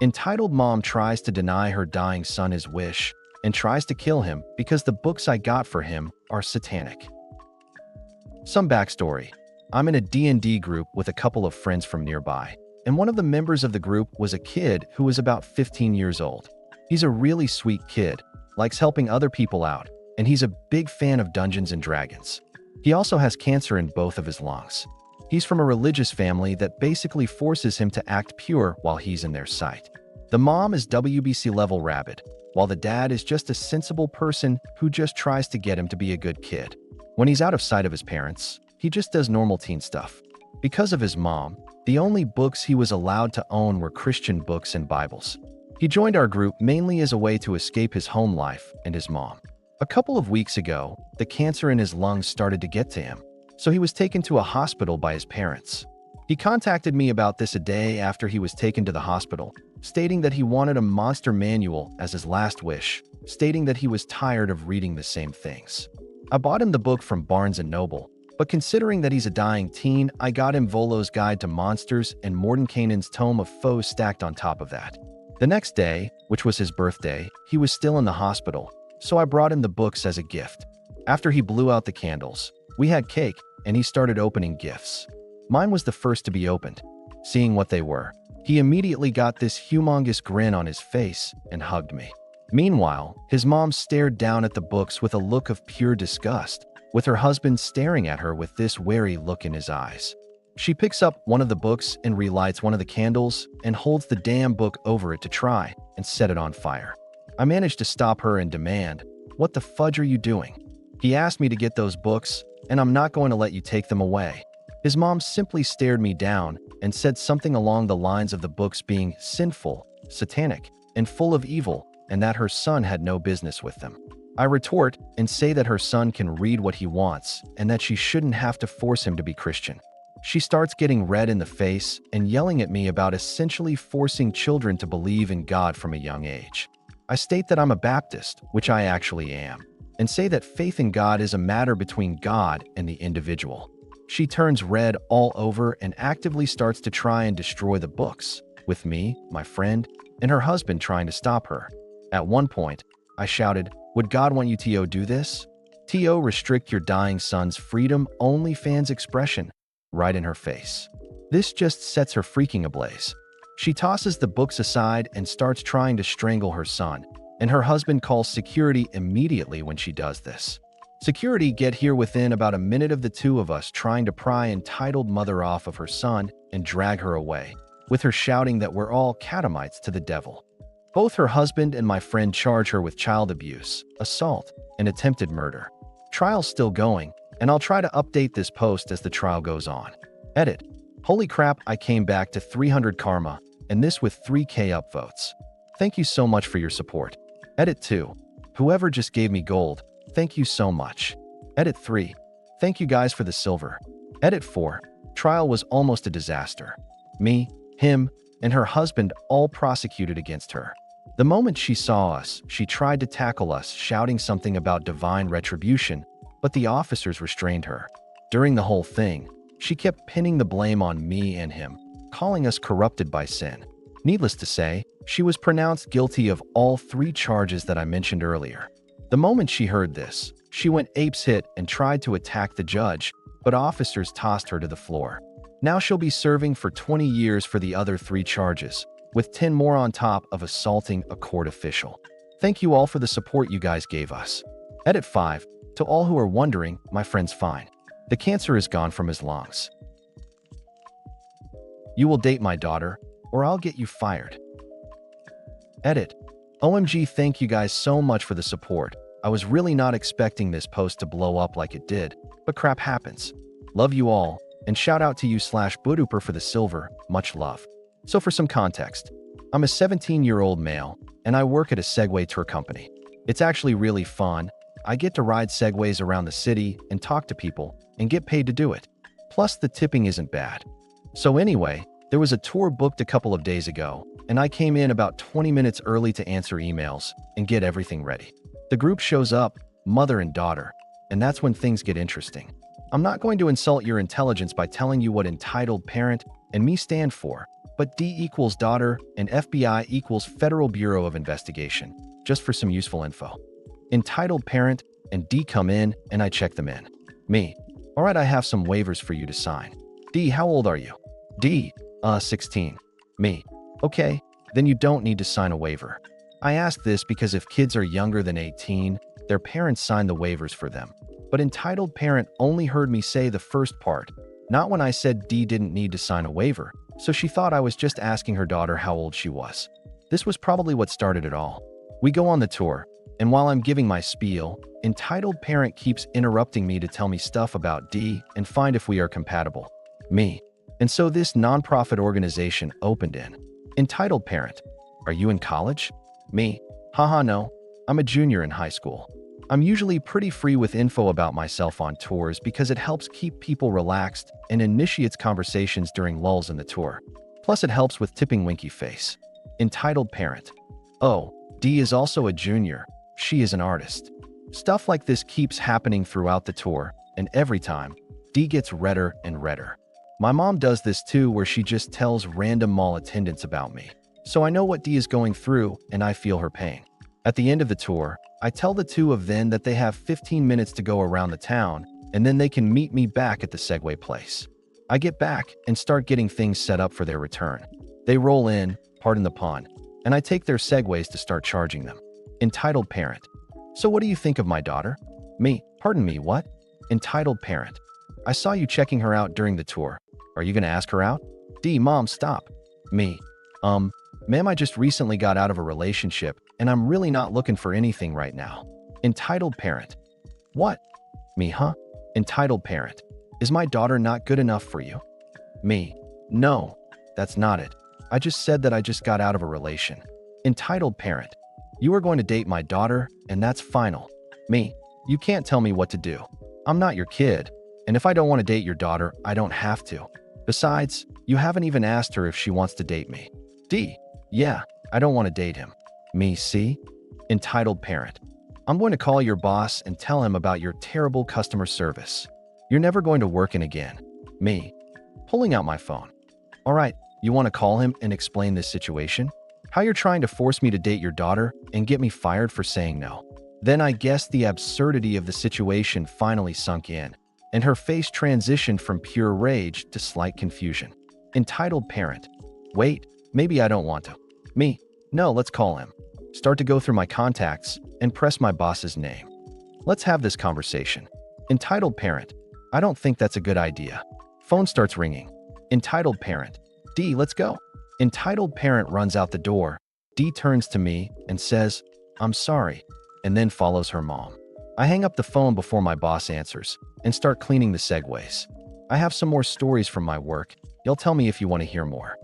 Entitled Mom tries to deny her dying son his wish and tries to kill him because the books I got for him are satanic. Some backstory. I'm in a D&D group with a couple of friends from nearby, and one of the members of the group was a kid who was about 15 years old. He's a really sweet kid, likes helping other people out, and he's a big fan of Dungeons and Dragons. He also has cancer in both of his lungs. He's from a religious family that basically forces him to act pure while he's in their sight. The mom is WBC level rabid, while the dad is just a sensible person who just tries to get him to be a good kid. When he's out of sight of his parents, he just does normal teen stuff. Because of his mom, the only books he was allowed to own were Christian books and Bibles. He joined our group mainly as a way to escape his home life and his mom. A couple of weeks ago, the cancer in his lungs started to get to him, so he was taken to a hospital by his parents. He contacted me about this a day after he was taken to the hospital, stating that he wanted a monster manual as his last wish, stating that he was tired of reading the same things. I bought him the book from Barnes & Noble, but considering that he's a dying teen, I got him Volo's Guide to Monsters and Mordenkainen's Tome of Foes stacked on top of that. The next day, which was his birthday, he was still in the hospital, so I brought him the books as a gift. After he blew out the candles, we had cake, and he started opening gifts. Mine was the first to be opened. Seeing what they were, he immediately got this humongous grin on his face and hugged me. Meanwhile, his mom stared down at the books with a look of pure disgust, with her husband staring at her with this wary look in his eyes. She picks up one of the books and relights one of the candles and holds the damn book over it to try and set it on fire. I managed to stop her and demand, "What the fudge are you doing? He asked me to get those books, and I'm not going to let you take them away." His mom simply stared me down and said something along the lines of the books being sinful, satanic, and full of evil, and that her son had no business with them. I retort and say that her son can read what he wants and that she shouldn't have to force him to be Christian. She starts getting red in the face and yelling at me about essentially forcing children to believe in God from a young age. I state that I'm a Baptist, which I actually am, and say that faith in God is a matter between God and the individual. She turns red all over and actively starts to try and destroy the books, with me, my friend, and her husband trying to stop her. At one point, I shouted, "Would God want you to do this? Restrict your dying son's freedom OnlyFans expression," right in her face. This just sets her freaking ablaze. She tosses the books aside and starts trying to strangle her son, and her husband calls security immediately when she does this. Security get here within about a minute of the two of us trying to pry entitled mother off of her son and drag her away, with her shouting that we're all catamites to the devil. Both her husband and my friend charge her with child abuse, assault, and attempted murder. Trial's still going, and I'll try to update this post as the trial goes on. Edit. Holy crap, I came back to 300 karma, and this with 3K upvotes. Thank you so much for your support. Edit 2. Whoever just gave me gold, thank you so much. Edit 3. Thank you guys for the silver. Edit 4. Trial was almost a disaster. Me, him, and her husband all prosecuted against her. The moment she saw us, she tried to tackle us, shouting something about divine retribution, but the officers restrained her. During the whole thing, she kept pinning the blame on me and him, calling us corrupted by sin. Needless to say, she was pronounced guilty of all 3 charges that I mentioned earlier. The moment she heard this, she went apeshit and tried to attack the judge, but officers tossed her to the floor. Now she'll be serving for 20 years for the other 3 charges, with 10 more on top of assaulting a court official. Thank you all for the support you guys gave us. Edit 5. To all who are wondering, my friend's fine. The cancer is gone from his lungs. You will date my daughter, or I'll get you fired. Edit. OMG, thank you guys so much for the support. I was really not expecting this post to blow up like it did, but crap happens. Love you all, and shout out to you /Buduper for the silver, much love. So for some context, I'm a 17-year-old male, and I work at a Segway tour company. It's actually really fun. I get to ride Segways around the city and talk to people, and get paid to do it. Plus, the tipping isn't bad. So anyway, there was a tour booked a couple of days ago, and I came in about 20 minutes early to answer emails and get everything ready. The group shows up, mother and daughter, and that's when things get interesting. I'm not going to insult your intelligence by telling you what entitled parent and me stand for, but D equals daughter and FBI equals Federal Bureau of Investigation, just for some useful info. Entitled parent and D come in and I check them in. Me, all right, I have some waivers for you to sign. D, how old are you? D, 16. Me, okay, then you don't need to sign a waiver. I ask this because if kids are younger than 18, their parents sign the waivers for them. But entitled parent only heard me say the first part, not when I said D didn't need to sign a waiver, so she thought I was just asking her daughter how old she was. This was probably what started it all. We go on the tour, and while I'm giving my spiel, entitled parent keeps interrupting me to tell me stuff about D and find if we are compatible. Me. And so this nonprofit organization opened in. Entitled parent, are you in college? Me, haha no, I'm a junior in high school. I'm usually pretty free with info about myself on tours because it helps keep people relaxed and initiates conversations during lulls in the tour. Plus it helps with tipping winky face. Entitled parent, oh, D is also a junior, she is an artist. Stuff like this keeps happening throughout the tour, and every time, D gets redder and redder. My mom does this too, where she just tells random mall attendants about me. So I know what D is going through, and I feel her pain. At the end of the tour, I tell the two of them that they have 15 minutes to go around the town, and then they can meet me back at the Segway place. I get back and start getting things set up for their return. They roll in, pardon the pun, and I take their Segways to start charging them. Entitled parent, so what do you think of my daughter? Me, pardon me, what? Entitled parent, I saw you checking her out during the tour. Are you gonna ask her out? D, mom, stop. Me, ma'am, I just recently got out of a relationship and I'm really not looking for anything right now. Entitled parent, what? Me, huh? Entitled parent, is my daughter not good enough for you? Me, no, that's not it. I just said that I just got out of a relation. Entitled parent, you are going to date my daughter and that's final. Me, you can't tell me what to do. I'm not your kid, and if I don't want to date your daughter, I don't have to. Besides, you haven't even asked her if she wants to date me. D, yeah, I don't want to date him. Me, see? Entitled parent, I'm going to call your boss and tell him about your terrible customer service. You're never going to work in again. Me, pulling out my phone. All right, you want to call him and explain this situation? How you're trying to force me to date your daughter and get me fired for saying no. Then I guess the absurdity of the situation finally sunk in, and her face transitioned from pure rage to slight confusion. Entitled parent, wait, maybe I don't want to. Me, no, let's call him. Start to go through my contacts and press my boss's name. Let's have this conversation. Entitled parent, I don't think that's a good idea. Phone starts ringing. Entitled parent, D, let's go. Entitled parent runs out the door. D turns to me and says, I'm sorry, and then follows her mom. I hang up the phone before my boss answers and start cleaning the Segways. I have some more stories from my work. You'll tell me if you want to hear more.